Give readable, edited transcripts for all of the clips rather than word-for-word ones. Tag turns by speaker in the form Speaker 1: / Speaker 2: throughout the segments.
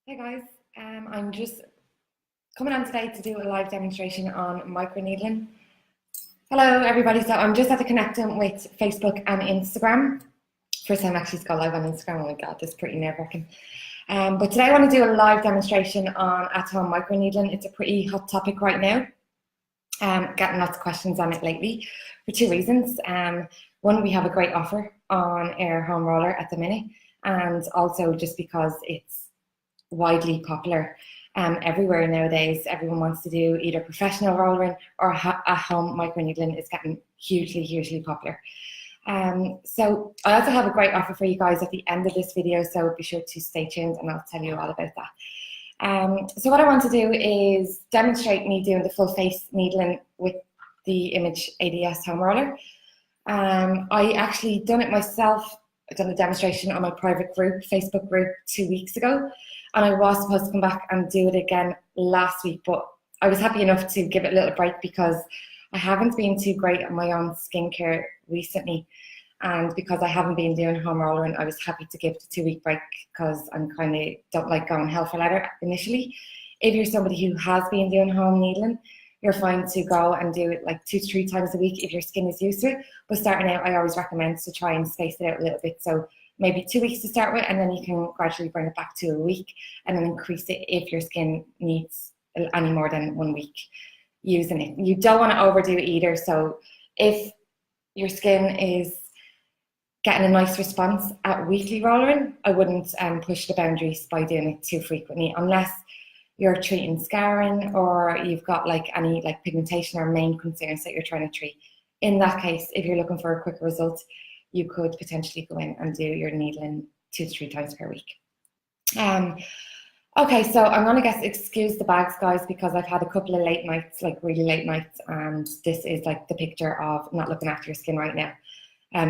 Speaker 1: Hey guys, I'm just coming on today to do a live demonstration on microneedling. Hello everybody, so I'm just at the connecting with Facebook and Instagram. First time actually to go live on Instagram. Oh my god, this is pretty nerve-wracking. But today I want to do a live demonstration on at-home microneedling. It's a pretty hot topic right now. Getting lots of questions on it lately for two reasons. One, we have a great offer on our home roller at the minute, and also just because it's widely popular everywhere nowadays. Everyone wants to do either professional rollering or at-home microneedling. Is getting hugely popular. So I also have a great offer for you guys at the end of this video, so be sure to stay tuned and I'll tell you all about that. So what I want to do is demonstrate me doing the full face needling with the Image ADS home roller. I actually done it myself. I've done a demonstration on my private group, Facebook group, 2 weeks ago, and I was supposed to come back and do it again last week, but I was happy enough to give it a little break because I haven't been too great at my own skincare recently, and because I haven't been doing home rollering, I was happy to give the 2-week break because I'm kind of don't like going hell for leather initially. If you're somebody who has been doing home needling, you're fine to go and do it like 2 to 3 times a week if your skin is used to it. But starting out, I always recommend to try and space it out a little bit. So maybe 2 weeks to start with, and then you can gradually bring it back to a week and then increase it if your skin needs any more than 1 week using it. You don't want to overdo it either. So if your skin is getting a nice response at weekly rollering, I wouldn't push the boundaries by doing it too frequently, unless you're treating scarring or you've got like any like pigmentation or main concerns that you're trying to treat. In that case, if you're looking for a quick result, you could potentially go in and do your needling 2 to 3 times per week. Okay, so I'm gonna excuse the bags, guys, because I've had a couple of late nights, like really late nights, and this is like the picture of not looking after your skin right now.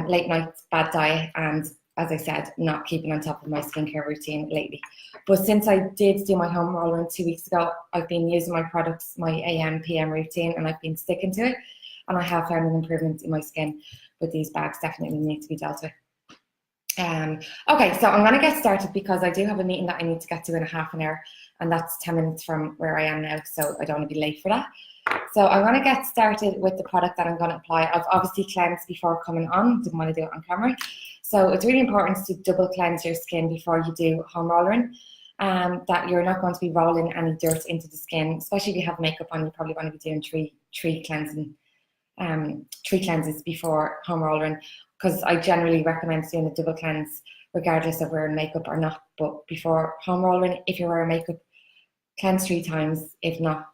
Speaker 1: Late nights, bad diet, and as I said, not keeping on top of my skincare routine lately. But since I did do my home roller 2 weeks ago, I've been using my products, my AM, PM routine, and I've been sticking to it. And I have found an improvement in my skin, but these bags definitely need to be dealt with. Okay, so I'm gonna get started because I do have a meeting that I need to get to in a half an hour, and that's 10 minutes from where I am now, so I don't wanna be late for that. So I'm gonna get started with the product that I'm gonna apply. I've obviously cleansed before coming on, didn't wanna do it on camera. So it's really important to double cleanse your skin before you do home rollering, that you're not going to be rolling any dirt into the skin, especially if you have makeup on. You probably want to be doing three cleanses before home rollering, because I generally recommend doing a double cleanse regardless of wearing makeup or not. But before home rollering, if you're wearing makeup, cleanse 3 times. If not,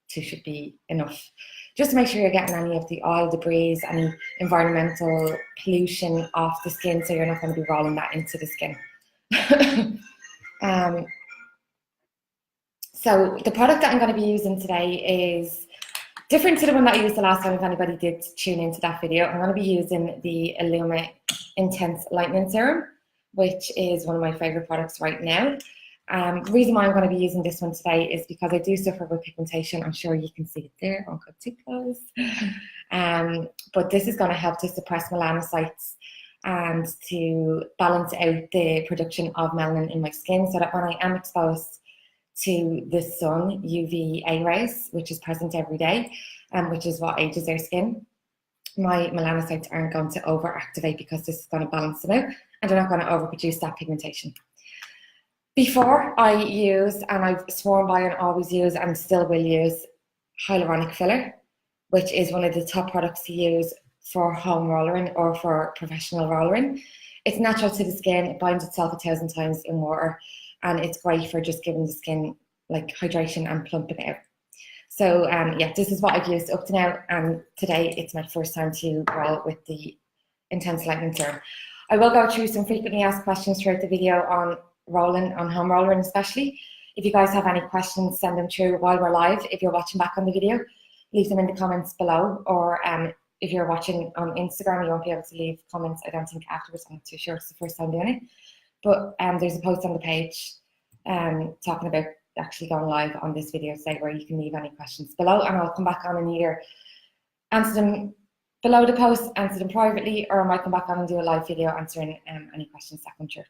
Speaker 1: 2 should be enough. Just to make sure you're getting any of the oil, debris, any environmental pollution off the skin, so you're not going to be rolling that into the skin. So the product that I'm going to be using today is different to the one that I used the last time. If anybody did tune into that video, I'm going to be using the Illuma Intense Lightening Serum, which is one of my favorite products right now. The reason why I'm going to be using this one today is because I do suffer with pigmentation. I'm sure you can see it there. I won't go too close. But this is going to help to suppress melanocytes and to balance out the production of melanin in my skin, so that when I am exposed to the sun, UVA rays, which is present every day, which is what ages our skin, my melanocytes aren't going to overactivate, because this is going to balance them out and they're not going to overproduce that pigmentation. Before I use, and I've sworn by and always use and still will use, hyaluronic filler, which is one of the top products to use for home rollering or for professional rollering. It's natural to the skin, it binds itself 1,000 times in water, and it's great for just giving the skin like hydration and plumping it out. So yeah, this is what I've used up to now, and today it's my first time to roll with the Intense Lightening Serum. I will go through some frequently asked questions throughout the video on rolling, on home rollering especially. If you guys have any questions, send them through while we're live. If you're watching back on the video, leave them in the comments below, or if you're watching on Instagram, you won't be able to leave comments, I don't think, afterwards. I'm not too sure, it's the first time doing it. But there's a post on the page talking about actually going live on this video today, where you can leave any questions below, and I'll come back on and either answer them below the post, answer them privately, or I might come back on and do a live video answering any questions that come through.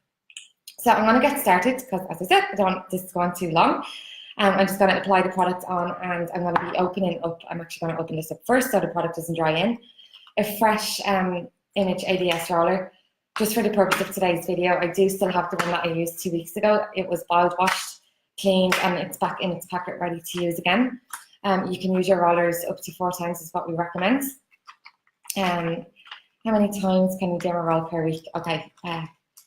Speaker 1: So I'm going to get started because, as I said, I don't want this to go on too long. I'm just going to apply the product on, and I'm going to be opening up. I'm actually going to open this up first so the product doesn't dry in. A fresh Image ABS roller, just for the purpose of today's video. I do still have the one that I used 2 weeks ago. It was boiled, washed, cleaned, and it's back in its packet ready to use again. You can use your rollers up to 4 times is what we recommend. How many times can you Dermaroll per week? Okay,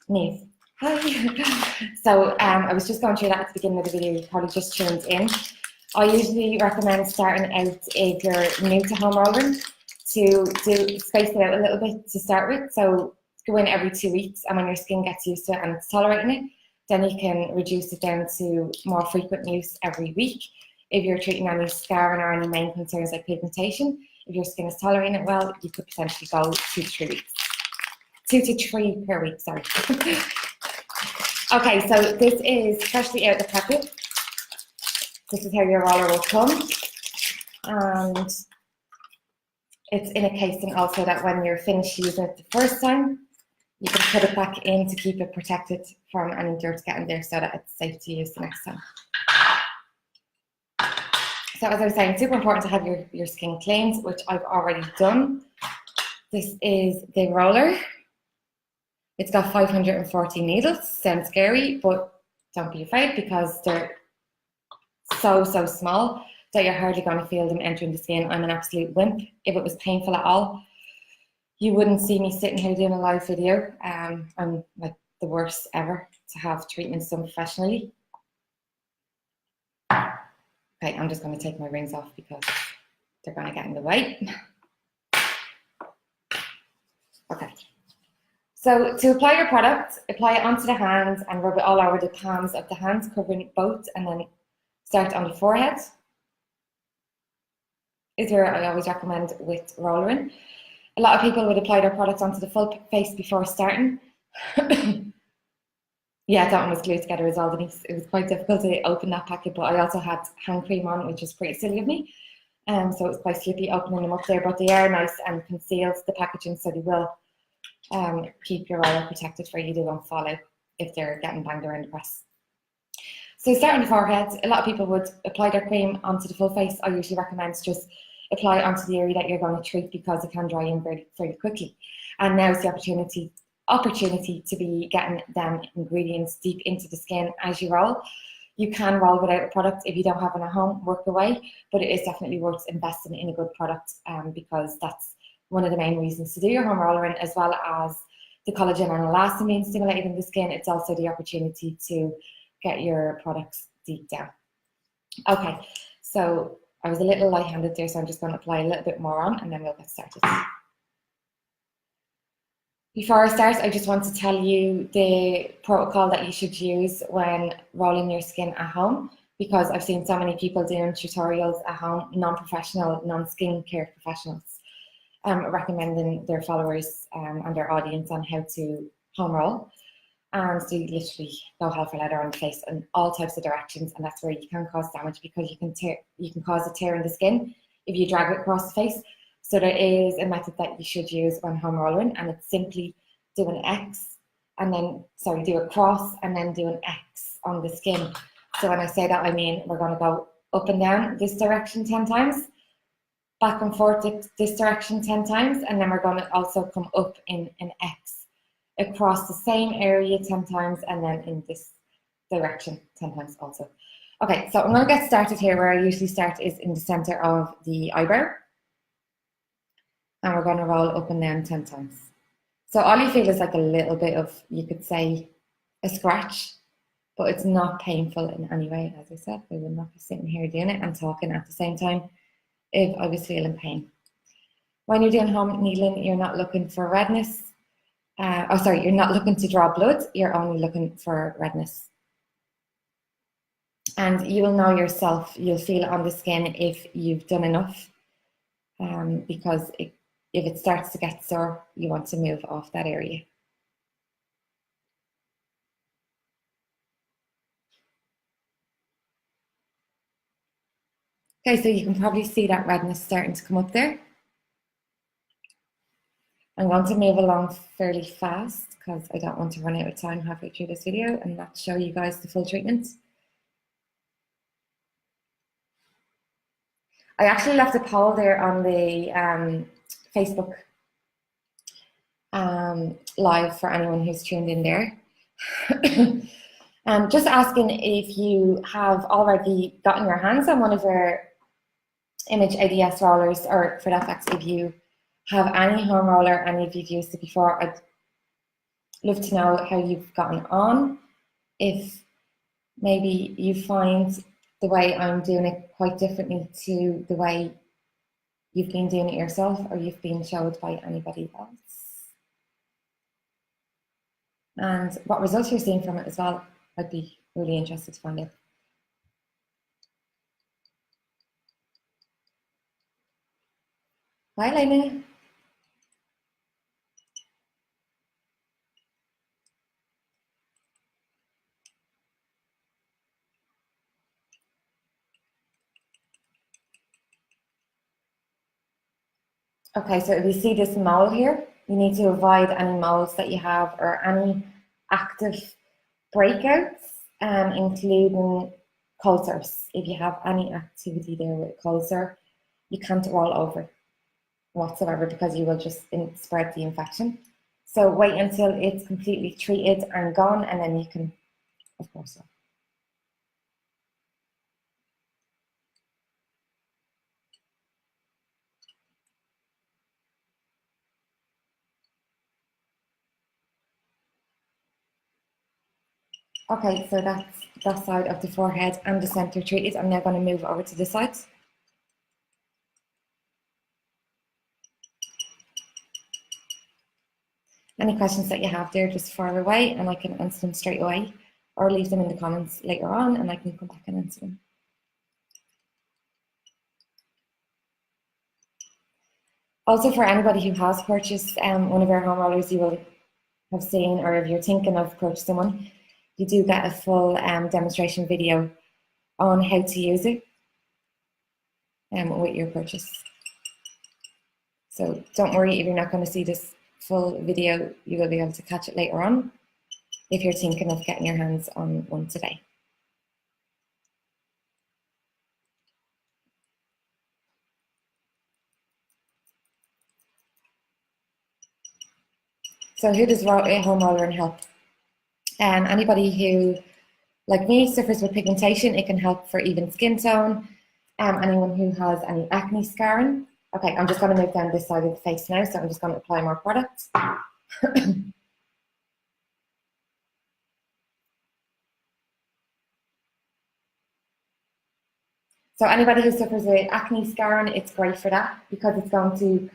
Speaker 1: Neve. Hi. So I was just going through that at the beginning of the video. You probably just tuned in. I usually recommend starting out if you're new to home rolling to space it out a little bit to start with. So go in every 2 weeks, and when your skin gets used to it and it's tolerating it, then you can reduce it down to more frequent use every week. If you're treating any scarring or any main concerns like pigmentation, if your skin is tolerating it well, you could potentially go 2 to 3 weeks. 2 to 3 per week, sorry. Okay, so this is freshly out of the packet. This is how your roller will come. And it's in a casing also that when you're finished using it the first time, you can put it back in to keep it protected from any dirt getting there so that it's safe to use the next time. So as I was saying, super important to have your skin cleaned, which I've already done. This is the roller. It's got 540 needles. Sounds scary, but don't be afraid because they're so small that you're hardly going to feel them entering the skin. I'm an absolute wimp. If it was painful at all, you wouldn't see me sitting here doing a live video. I'm like the worst ever to have treatments done professionally. Okay, I'm just going to take my rings off because they're going to get in the way. Okay. So to apply your product, apply it onto the hands and rub it all over the palms of the hands, covering both, and then start on the forehead. Is where I always recommend with rollering. A lot of people would apply their products onto the full face before starting. Yeah, that one was glued together as well, Denise. It was quite difficult to open that packet, but I also had hand cream on, which was pretty silly of me. So it was quite slippy opening them up there, but they are nice and concealed the packaging, so they will keep your roller protected for you. They won't fall out if they're getting banged around the press. So start on the forehead. A lot of people would apply their cream onto the full face. I usually recommend just apply it onto the area that you're going to treat because it can dry in very quickly. And now is the opportunity to be getting them ingredients deep into the skin as you roll. You can roll without a product if you don't have one at home, work away, but it is definitely worth investing in a good product because that's one of the main reasons to do your home rollering, as well as the collagen and elastin being stimulated in the skin. It's also the opportunity to get your products deep down. Okay, so I was a little light-handed there, so I'm just going to apply a little bit more on and then we'll get started. Before I start, I just want to tell you the protocol that you should use when rolling your skin at home, because I've seen so many people doing tutorials at home, non-professional, non-skincare professionals, recommending their followers and their audience on how to home roll. And so you literally go hell for leather on the face in all types of directions, and that's where you can cause damage because you can cause a tear in the skin if you drag it across the face. So there is a method that you should use when home rolling, and it's simply do an X and then, do a cross and then do an X on the skin. So when I say that, I mean we're going to go up and down this direction 10 times, back and forth this direction 10 times, and then we're going to also come up in an X across the same area 10 times, and then in this direction 10 times also. Okay, so I'm going to get started here. Where I usually start is in the center of the eyebrow, and we're going to roll up and down 10 times. So all you feel is like a little bit of, you could say, a scratch, but it's not painful in any way. As I said, I would not be sitting here doing it and talking at the same time if I was feeling pain. When you're doing home needling, you're not looking for redness. You're not looking to draw blood, you're only looking for redness. And you will know yourself, you'll feel it on the skin if you've done enough, because if it starts to get sore, you want to move off that area. Okay, so you can probably see that redness starting to come up there. I'm going to move along fairly fast because I don't want to run out of time halfway through this video and not show you guys the full treatment. I actually left a poll there on the Facebook live for anyone who's tuned in there. Just asking if you have already gotten your hands on one of our image ADS rollers, or for that fact, if you have any home roller and if you've used it before, I'd love to know how you've gotten on. If maybe you find the way I'm doing it quite differently to the way you've been doing it yourself, or you've been showed by anybody else. And what results you're seeing from it as well, I'd be really interested to find out. Hi, Lena. Okay, so if you see this mole here, you need to avoid any moles that you have or any active breakouts, including cold sores. If you have any activity there with cold sore, you can't roll over whatsoever because you will just spread the infection. So wait until it's completely treated and gone, and then you can, of course, roll. Okay, so that's that side of the forehead and the center treated. I'm now going to move over to this side. Any questions that you have there, just fire away and I can answer them straight away, or leave them in the comments later on and I can come back and answer them. Also, for anybody who has purchased one of our home rollers, you will have seen, or if you're thinking of purchasing one, you do get a full demonstration video on how to use it with your purchase. So don't worry if you're not going to see this full video, you will be able to catch it later on if you're thinking of getting your hands on one today. So who does home rollering help? Anybody who, like me, suffers with pigmentation, it can help for even skin tone. Anyone who has any acne scarring. Okay, I'm just going to move down this side of the face now, so I'm just going to apply more product. So anybody who suffers with acne scarring, it's great for that because it's going to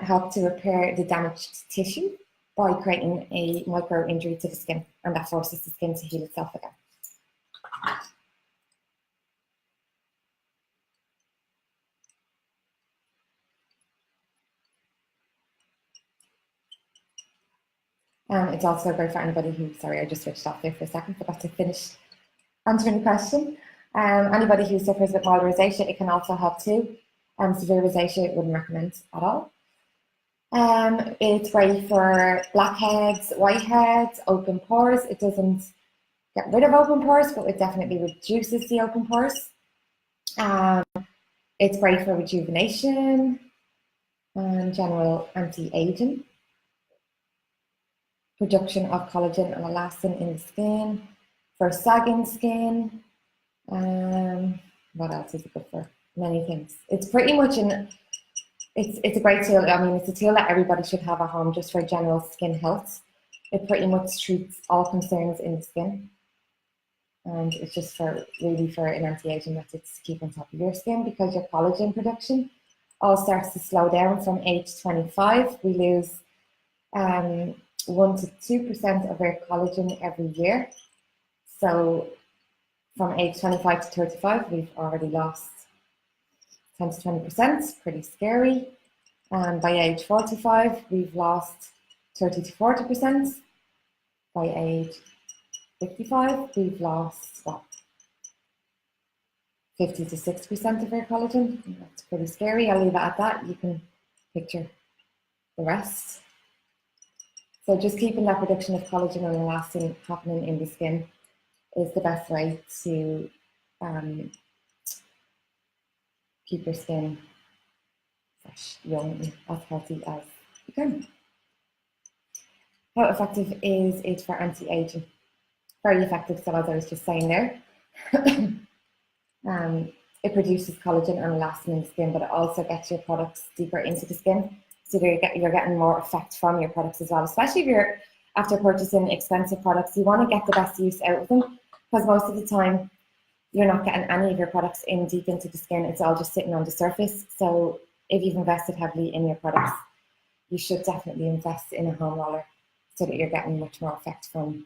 Speaker 1: help to repair the damaged tissue by creating a micro injury to the skin, and that forces the skin to heal itself again. It's also great for anybody who, sorry, I just switched off there for a second, forgot to finish answering the question. Anybody who suffers with mild rosacea, it can also help too. Severe rosacea, wouldn't recommend at all. It's great for blackheads, whiteheads, open pores. It doesn't get rid of open pores, but it definitely reduces the open pores. It's great for rejuvenation and general anti-aging. Production of collagen and elastin in the skin, for sagging skin. What else is it good for? Many things. It's pretty much it's a great tool. I mean, it's a tool that everybody should have at home just for general skin health. It pretty much treats all concerns in the skin. And it's just really for an anti-aging method to keep on top of your skin, because your collagen production all starts to slow down from age 25. We lose 1 to 2% of our collagen every year. So from age 25 to 35, we've already lost 10 to 20%, pretty scary. And by age 45, we've lost 30 to 40%. By age 55, we've lost, what, 50 to 6% of our collagen. That's pretty scary. I'll leave it at that. You can picture the rest. So just keeping that production of collagen and elastin happening in the skin is the best way to keep your skin fresh, young, and as healthy as you can. How effective is it for anti-aging? Very effective, so as I was just saying there. It produces collagen and elastin in the skin, but it also gets your products deeper into the skin. So you're getting more effect from your products as well, especially if you're after purchasing expensive products. You want to get the best use out of them, because most of the time you're not getting any of your products in deep into the skin. It's all just sitting on the surface. So if you've invested heavily in your products, you should definitely invest in a home roller so that you're getting much more effect from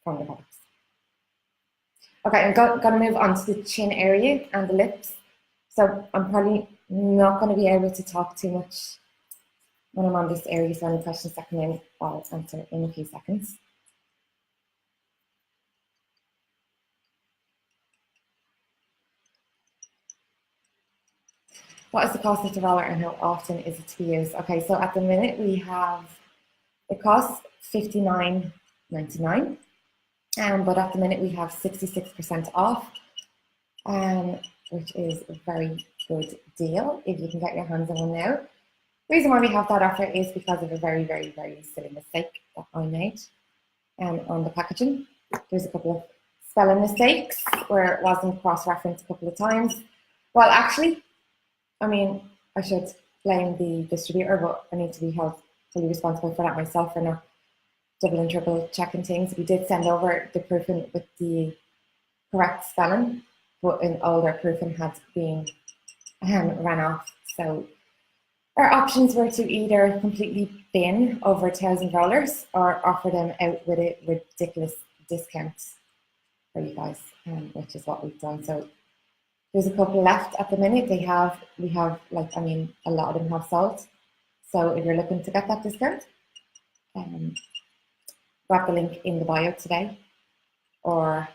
Speaker 1: the products. Okay, I'm going to move on to the chin area and the lips. So I'm probably not going to be able to talk too much when I'm on this area, so any questions that come in, I'll answer in a few seconds. What is the cost of the roller and how often is it to be used? Okay, so at the minute we have, it costs $59.99, but at the minute we have 66% off, which is a very good deal if you can get your hands on one now. The reason why we have that offer is because of a very, very, very silly mistake that I made on the packaging. There's a couple of spelling mistakes where it wasn't cross-referenced a couple of times. Well, actually, I mean, I should blame the distributor, but I need to be held fully responsible for that myself for not double and triple checking things. We did send over the proofing with the correct spelling, but an older proofing had been ran off. So our options were to either completely bin over 1,000 rollers or offer them out with a ridiculous discount for you guys, which is what we've done. So there's a couple left at the minute. We have like, I mean, a lot of them have sold. So if you're looking to get that discount, grab the link in the bio today, or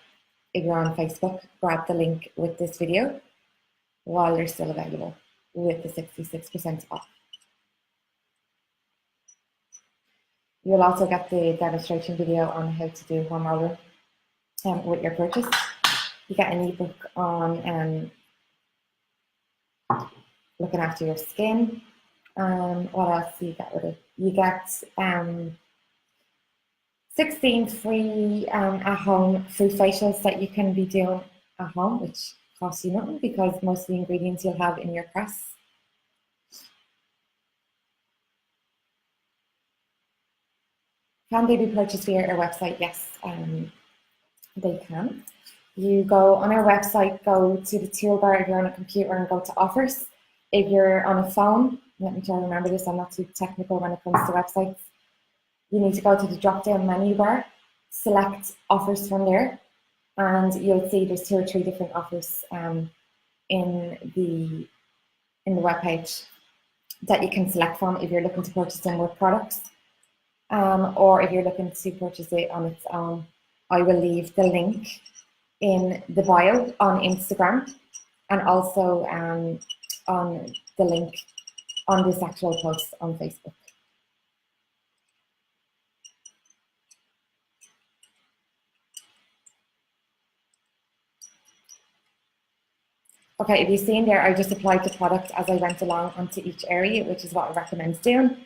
Speaker 1: if you're on Facebook, grab the link with this video while they're still available with the 66% off. You'll also get the demonstration video on how to do home roller with your purchase. You get an ebook on looking after your skin. What else do you get with it? You get 16 free at-home free facials that you can be doing at home, which costs you nothing because most of the ingredients you'll have in your press. Can they be purchased via our website? Yes, they can. You go on our website, go to the toolbar if you're on a computer and go to offers. If you're on a phone, let me try to remember this, I'm not too technical when it comes to websites. You need to go to the drop-down menu bar, select offers from there, and you'll see there's 2 or 3 different offers in the webpage that you can select from if you're looking to purchase them with products, or if you're looking to purchase it on its own. I will leave the link in the bio on Instagram and also on the link on this actual post on Facebook. Okay, if you've seen there, I just applied the product as I went along onto each area, which is what I recommend doing,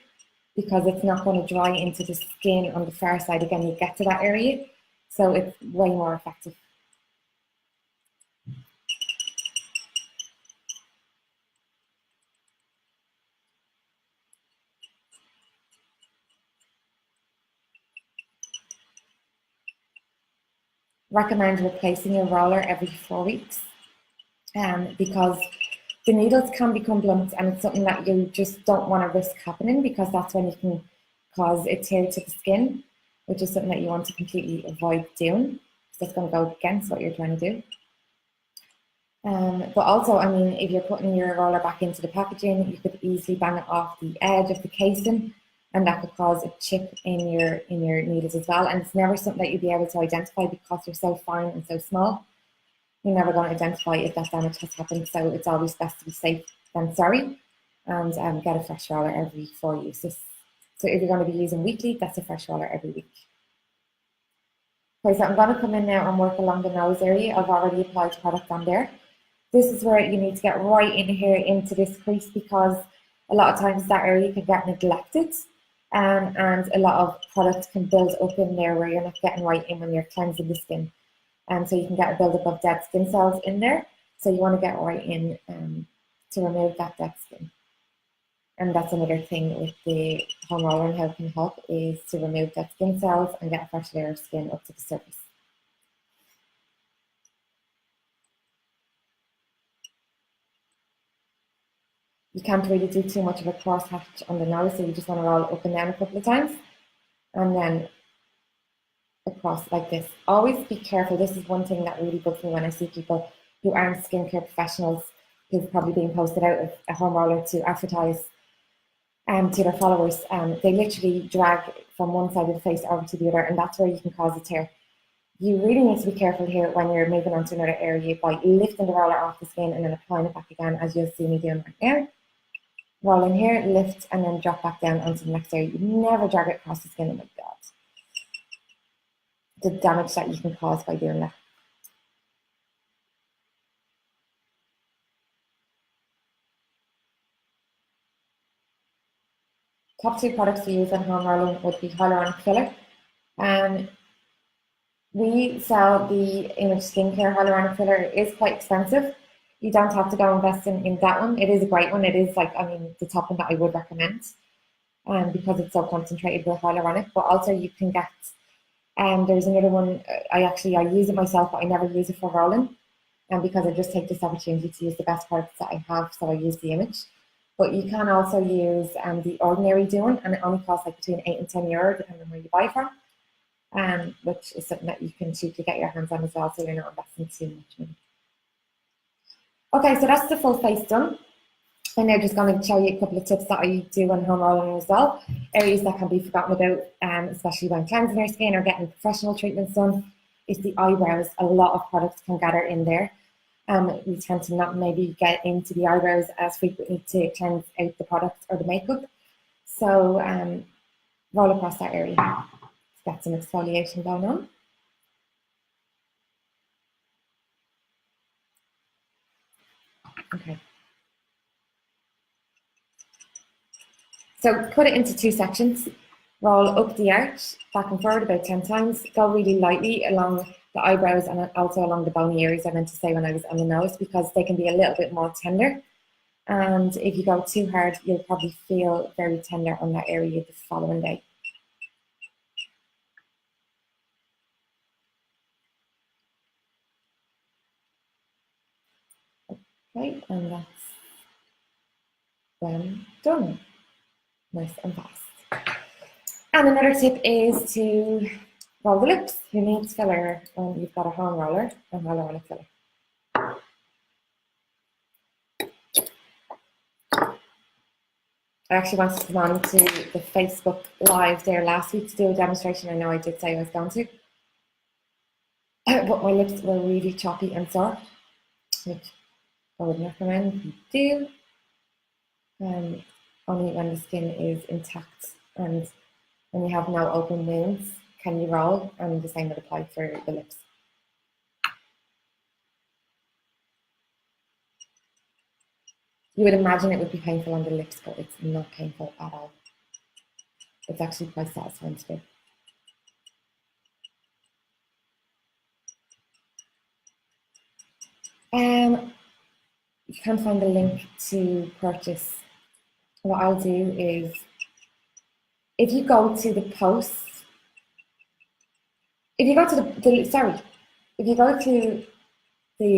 Speaker 1: because it's not going to dry into the skin on the far side again. You get to that area, so it's way more effective. Recommend replacing your roller every 4 weeks because the needles can become blunt, and it's something that you just don't want to risk happening, because that's when you can cause a tear to the skin, which is something that you want to completely avoid doing. So that's going to go against what you're trying to do. But also, I mean, if you're putting your roller back into the packaging, you could easily bang it off the edge of the casing, and that could cause a chip in your needles as well. And it's never something that you'd be able to identify because you're so fine and so small. You're never going to identify if that damage has happened. So it's always best to be safe than sorry, and get a fresh roller every 4 uses. So if you're going to be using weekly, that's a fresh roller every week. Okay, so I'm going to come in now and work along the nose area. I've already applied product on there. This is where you need to get right in here into this crease, because a lot of times that area can get neglected, and a lot of product can build up in there where you're not getting right in when you're cleansing the skin. And so you can get a buildup of dead skin cells in there. So you want to get right in to remove that dead skin. And that's another thing with the home roller and how it can help, is to remove dead skin cells and get a fresh layer of skin up to the surface. You can't really do too much of a cross hatch on the nose, so you just want to roll up and down a couple of times and then across like this. Always be careful. This is one thing that really bugs me when I see people who aren't skincare professionals, who's probably being posted out of a home roller to advertise to their followers. They literally drag from one side of the face over to the other, and that's where you can cause a tear. You really need to be careful here when you're moving on to another area by lifting the roller off the skin and then applying it back again, as you'll see me doing right now. Roll in here, lift, and then drop back down onto the next area. You never drag it across the skin. Oh my God. The damage that you can cause by doing that. Top 2 products to use on home rolling would be hyaluronic filler. We sell the Image Skincare hyaluronic filler. It is quite expensive. You don't have to go invest in that one. It is a great one. It is like, I mean, the top one that I would recommend, because it's so concentrated with hyaluronic. But also you can get, there's another one, I use it myself, but I never use it for rolling, because I just take this opportunity to use the best products that I have, so I use the Image. But you can also use the ordinary doing, and it only costs like between €8 and €10, depending on where you buy from, which is something that you can cheaply get your hands on as well, so you're not investing too much money. Okay, so that's the full face done. I'm now just going to show you a couple of tips that I do when home rolling as well. Areas that can be forgotten about, especially when cleansing your skin or getting professional treatments done, is the eyebrows. A lot of products can gather in there. We tend to not maybe get into the eyebrows as frequently to cleanse out the products or the makeup. So roll across that area to get some exfoliation going on. Okay. So cut it into 2 sections. Roll up the arch, back and forward about 10 times. Go really lightly along the eyebrows and also along the bony areas, I meant to say when I was on the nose, because they can be a little bit more tender. And if you go too hard, you'll probably feel very tender on that area the following day. Okay, and that's then done. Nice and fast. And another tip is to roll the lips. Who needs filler when you've got a home roller and hyaluronic filler? I actually wanted to come on to the Facebook Live there last week to do a demonstration. I know I did say I was going to. But my lips were really choppy and sore, which I wouldn't recommend you do. Only when the skin is intact and when you have no open wounds can you roll, and the same would apply for the lips. You would imagine it would be painful on the lips, but it's not painful at all. It's actually quite satisfying to do. You can't find the link to purchase. What I'll do is, if you go to the post, if you go to if you go to the,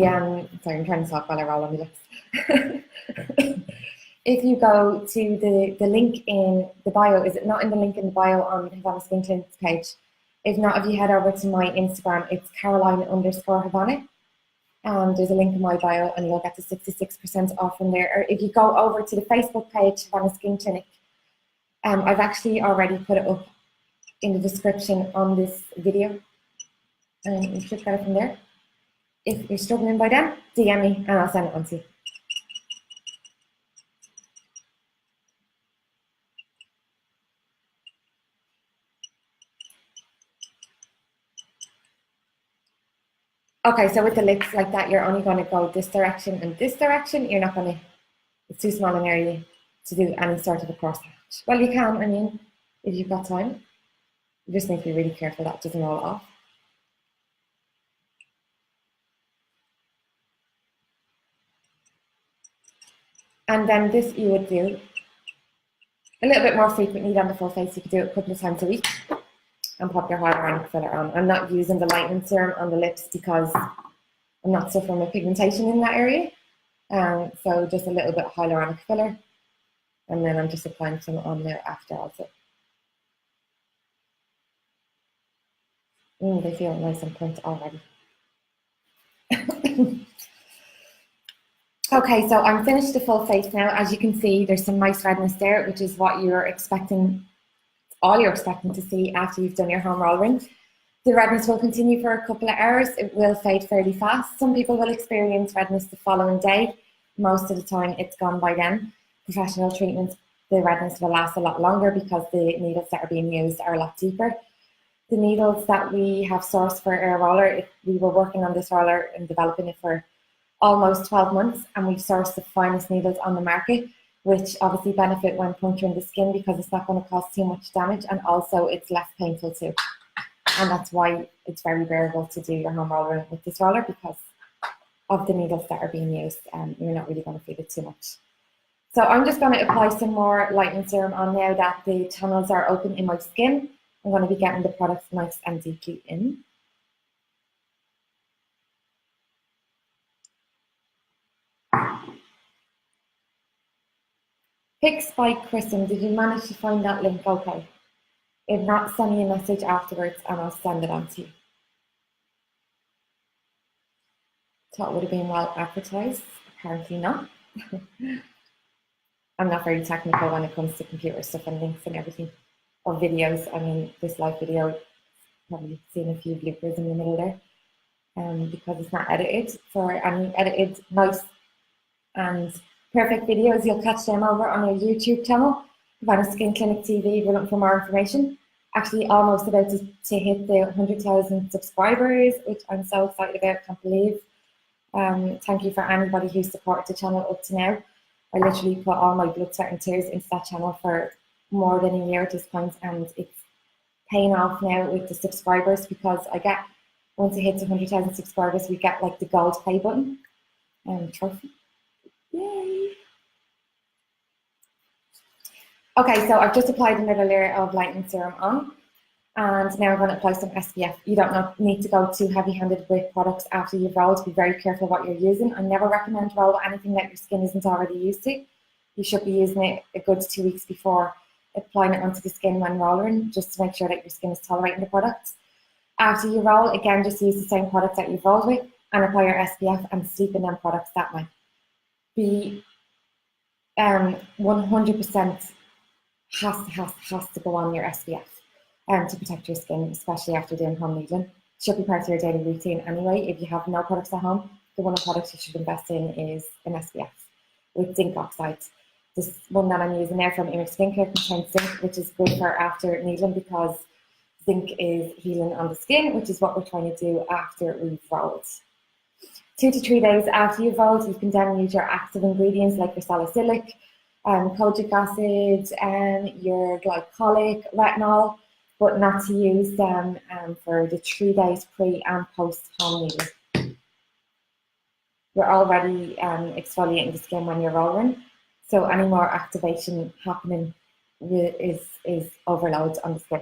Speaker 1: sorry, I'm trying to talk while I roll on the lips. If you go to the link in the bio, is it not in the link in the bio on Havana Skin Clinic's page? If not, if you head over to my Instagram, it's Caroline_Havana. There's a link in my bio and you'll get the 66% off from there. Or if you go over to the Facebook page, Havana Skin Clinic, I've actually already put it up in the description on this video. And you should get it from there. If you're struggling by then, DM me and I'll send it on to you. Okay, so with the lips like that, you're only going to go this direction and this direction. You're not going to, it's too small an area to do any sort of a cross hatch. Well, you can, I mean, if you've got time. You just need to be really careful that it doesn't roll off. And then this you would do a little bit more frequently than the full face. You could do it a couple of times a week and pop your hyaluronic filler on. I'm not using the lightening serum on the lips because I'm not suffering with pigmentation in that area. So just a little bit of hyaluronic filler. And then I'm just applying some on there after also. They feel nice and plump already. Okay, so I'm finished the full face now. As you can see, there's some nice redness there, which is what you're expecting, all you're expecting to see after you've done your home roll ring. The redness will continue for a couple of hours. It will fade fairly fast. Some people will experience redness the following day. Most of the time, it's gone by then. Professional treatments, the redness will last a lot longer because the needles that are being used are a lot deeper. The needles that we have sourced for our roller, we were working on this roller and developing it for almost 12 months, and we've sourced the finest needles on the market, which obviously benefit when puncturing the skin because it's not going to cause too much damage, and also it's less painful too. And that's why it's very bearable to do your home roller with this roller, because of the needles that are being used, and you're not really going to feel it too much. So I'm just going to apply some more lightening serum on now that the tunnels are open in my skin. I'm going to be getting the product nice and deeply in. Pics by Kristen, did you manage to find that link okay? If not, send me a message afterwards and I'll send it on to you. Thought it would have been well advertised, apparently not. I'm not very technical when it comes to computer stuff and links and everything, or videos. I mean, this live video, probably seen a few bloopers in the middle there, because it's not edited. For any edited, nice and perfect videos, you'll catch them over on our YouTube channel, Havana Skin Clinic TV, if you're looking for more information. Actually, almost about to hit the 100,000 subscribers, which I'm so excited about, can't believe. Thank you for anybody who supported the channel up to now. I literally put all my blood, sweat and tears into that channel for more than a year at this point, and it's paying off now with the subscribers, because I get, once it hits 100,000 subscribers, we get like the gold play button and trophy. Yay! Okay, so I've just applied another layer of lightening serum on, and now I'm going to apply some SPF. You don't need to go too heavy-handed with products after you've rolled. Be very careful what you're using. I never recommend roll anything that your skin isn't already used to. You should be using it a good 2 weeks before applying it onto the skin when rolling, just to make sure that your skin is tolerating the product. After you roll, again, just use the same products that you've rolled with and apply your SPF and sleep in them products that way. Be 100% has to go on your SPF to protect your skin, especially after doing home needling. It should be part of your daily routine anyway. If you have no products at home, the one of the products you should invest in is an SPF with zinc oxide. This one that I'm using now from Image Skincare contains zinc, which is good for after needling because zinc is healing on the skin, which is what we're trying to do after we've rolled. 2 to 3 days after you've rolled, you can then use your active ingredients like your salicylic, kojic acid, your glycolic, retinol, but not to use them for the 3 days pre and post home needling. You're already exfoliating the skin when you're rolling, so any more activation happening is overload on the skin.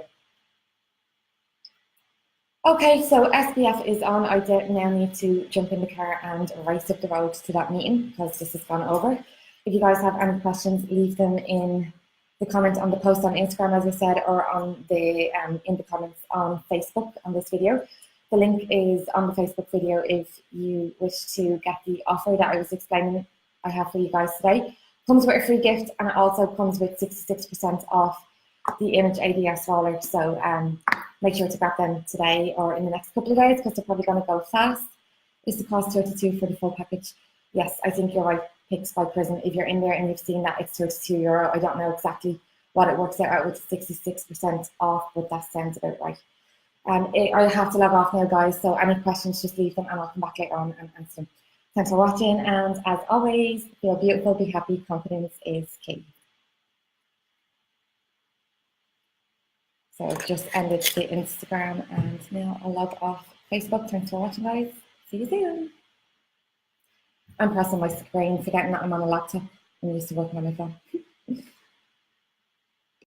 Speaker 1: Okay, so SPF is on. I now need to jump in the car and race up the road to that meeting because this has gone over. If you guys have any questions, leave them in the comment on the post on Instagram, as I said, or on the in the comments on Facebook on this video. The link is on the Facebook video if you wish to get the offer that I was explaining I have for you guys today. Comes with a free gift, and it also comes with 66% off the Image ADS roller. So make sure to grab them today or in the next couple of days because they're probably going to go fast. Is the cost $32 for the full package? Yes, I think you're right. Pics by Prism. If you're in there and you've seen that, it's €32. I don't know exactly what it works out with 66% off, but that sounds about right. I have to log off now, guys, so any questions, just leave them and I'll come back later on and answer them. Thanks for watching, and as always, feel beautiful, be happy, confidence is key. So I've just ended the Instagram and now I'll log off Facebook. Thanks for watching, guys. See you soon. I'm pressing my screen, forgetting that I'm on a laptop. I'm used to working on my phone.